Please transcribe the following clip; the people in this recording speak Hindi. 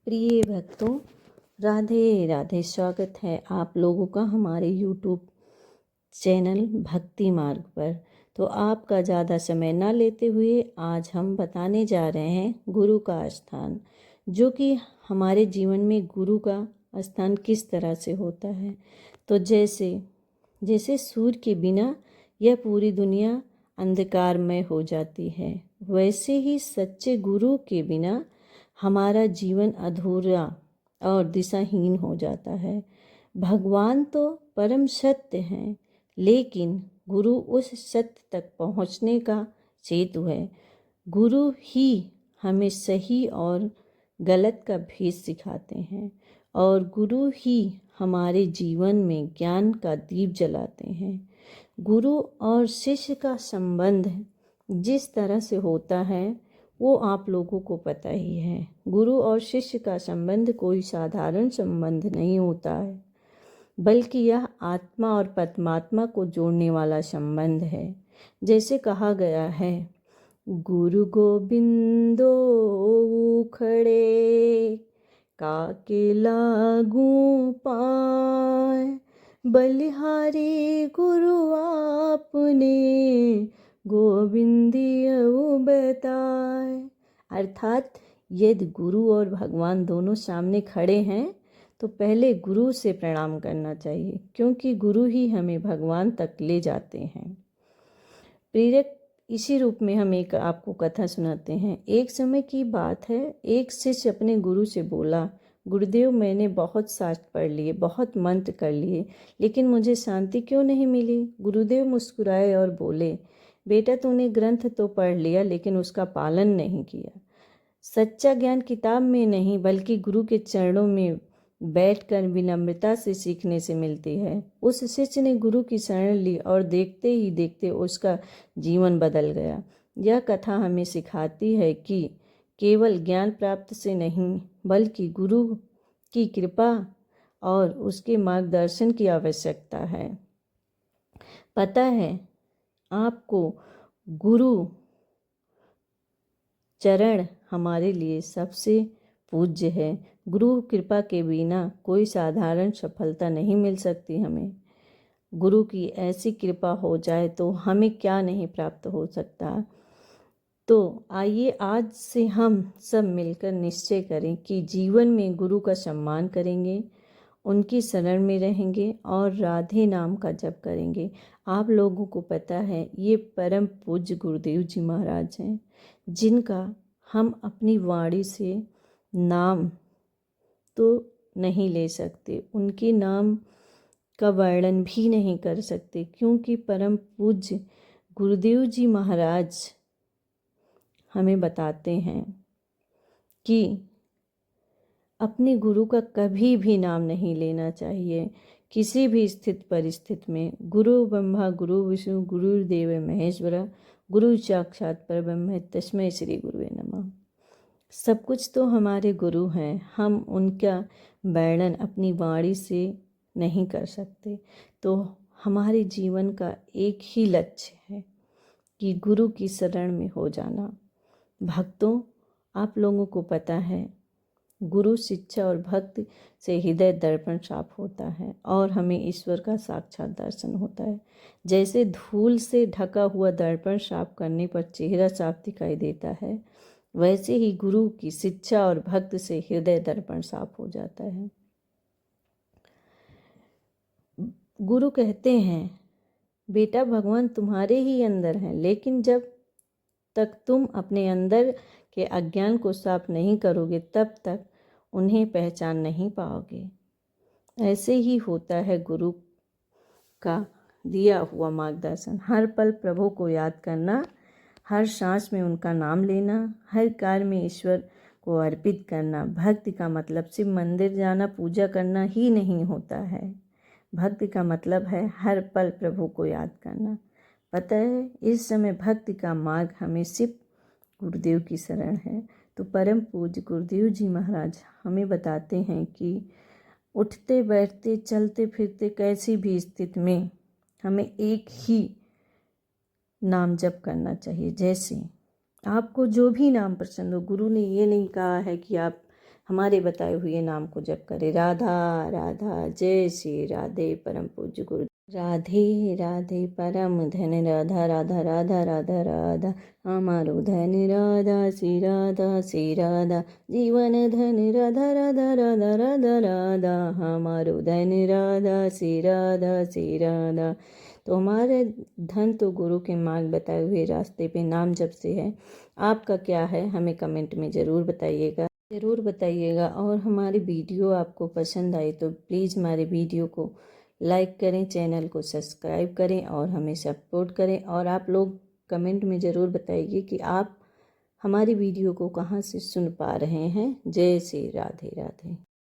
प्रिय भक्तों, राधे राधे। स्वागत है आप लोगों का हमारे यूट्यूब चैनल भक्ति मार्ग पर। तो आपका ज़्यादा समय ना लेते हुए आज हम बताने जा रहे हैं गुरु का स्थान, जो कि हमारे जीवन में गुरु का स्थान किस तरह से होता है। तो जैसे सूर्य के बिना यह पूरी दुनिया अंधकारमय हो जाती है, वैसे ही सच्चे गुरु के बिना हमारा जीवन अधूरा और दिशाहीन हो जाता है। भगवान तो परम सत्य हैं, लेकिन गुरु उस सत्य तक पहुंचने का सेतु है। गुरु ही हमें सही और गलत का भेद सिखाते हैं और गुरु ही हमारे जीवन में ज्ञान का दीप जलाते हैं। गुरु और शिष्य का संबंध जिस तरह से होता है वो आप लोगों को पता ही है। गुरु और शिष्य का संबंध कोई साधारण संबंध नहीं होता है, बल्कि यह आत्मा और परमात्मा को जोड़ने वाला संबंध है। जैसे कहा गया है, गुरु गोबिंदो खड़े काके लागू पाए, बलिहारी गुरु आपने गोविंदियु बताए। अर्थात यदि गुरु और भगवान दोनों सामने खड़े हैं तो पहले गुरु से प्रणाम करना चाहिए, क्योंकि गुरु ही हमें भगवान तक ले जाते हैं। प्रेरक इसी रूप में हम एक आपको कथा सुनाते हैं। एक समय की बात है, एक शिष्य अपने गुरु से बोला, गुरुदेव, मैंने बहुत शास्त्र पढ़ लिए, बहुत मंत्र कर लिए, लेकिन मुझे शांति क्यों नहीं मिली। गुरुदेव मुस्कुराए और बोले, बेटा, तूने ग्रंथ तो पढ़ लिया, लेकिन उसका पालन नहीं किया। सच्चा ज्ञान किताब में नहीं, बल्कि गुरु के चरणों में बैठकर विनम्रता से सीखने से मिलती है। उस शिष्य ने गुरु की शरण ली और देखते ही देखते उसका जीवन बदल गया। यह कथा हमें सिखाती है कि केवल ज्ञान प्राप्त से नहीं, बल्कि गुरु की कृपा और उसके मार्गदर्शन की आवश्यकता है। पता है आपको, गुरु चरण हमारे लिए सबसे पूज्य है। गुरु कृपा के बिना कोई साधारण सफलता नहीं मिल सकती हमें। गुरु की ऐसी कृपा हो जाए तो हमें क्या नहीं प्राप्त हो सकता। तो आइए आज से हम सब मिलकर निश्चय करें कि जीवन में गुरु का सम्मान करेंगे, उनकी शरण में रहेंगे और राधे नाम का जप करेंगे। आप लोगों को पता है, ये परम पूज्य गुरुदेव जी महाराज हैं, जिनका हम अपनी वाणी से नाम तो नहीं ले सकते, उनके नाम का वर्णन भी नहीं कर सकते, क्योंकि परम पूज्य गुरुदेव जी महाराज हमें बताते हैं कि अपने गुरु का कभी भी नाम नहीं लेना चाहिए, किसी भी स्थित परिस्थिति में। गुरु ब्रह्मा गुरु विष्णु गुरुर्देव महेश्वरा, गुरु साक्षात परब्रह्म तस्मै श्री गुरुवे नमः। सब कुछ तो हमारे गुरु हैं, हम उनका वर्णन अपनी वाणी से नहीं कर सकते। तो हमारे जीवन का एक ही लक्ष्य है कि गुरु की शरण में हो जाना। भक्तों, आप लोगों को पता है, गुरु शिक्षा और भक्ति से हृदय दर्पण साफ होता है और हमें ईश्वर का साक्षात दर्शन होता है। जैसे धूल से ढका हुआ दर्पण साफ करने पर चेहरा साफ दिखाई देता है, वैसे ही गुरु की शिक्षा और भक्ति से हृदय दर्पण साफ हो जाता है। गुरु कहते हैं, बेटा, भगवान तुम्हारे ही अंदर हैं, लेकिन जब तक तुम अपने अंदर के अज्ञान को साफ नहीं करोगे, तब तक उन्हें पहचान नहीं पाओगे। ऐसे ही होता है गुरु का दिया हुआ मार्गदर्शन। हर पल प्रभु को याद करना, हर सांस में उनका नाम लेना, हर कार्य में ईश्वर को अर्पित करना। भक्ति का मतलब सिर्फ मंदिर जाना, पूजा करना ही नहीं होता है। भक्ति का मतलब है हर पल प्रभु को याद करना। पता है, इस समय भक्ति का मार्ग हमें सिर्फ गुरुदेव की शरण है। तो परम पूज्य गुरुदेव जी महाराज हमें बताते हैं कि उठते बैठते चलते फिरते कैसी भी स्थिति में हमें एक ही नाम जप करना चाहिए। जैसे आपको जो भी नाम पसंद हो, गुरु ने ये नहीं कहा है कि आप हमारे बताए हुए नाम को जप करें। राधा राधा जय श्री राधे परम पूज्य गुरु। राधे राधे परम धन राधा राधा राधा राधा राधा हमारो धन राधा श्री राधा जीवन धन राधा राधा राधा राधा राधा हमारो धन राधा श्री राधा। तो हमारे धन तो गुरु के मार्ग बताए हुए रास्ते पे नाम जप से है। आपका क्या है हमें कमेंट में ज़रूर बताइएगा। और हमारी वीडियो आपको पसंद आई तो प्लीज़ हमारे वीडियो को लाइक करें, चैनल को सब्सक्राइब करें और हमें सपोर्ट करें। और आप लोग कमेंट में ज़रूर बताइए कि आप हमारी वीडियो को कहाँ से सुन पा रहे हैं। जय श्री राधे राधे।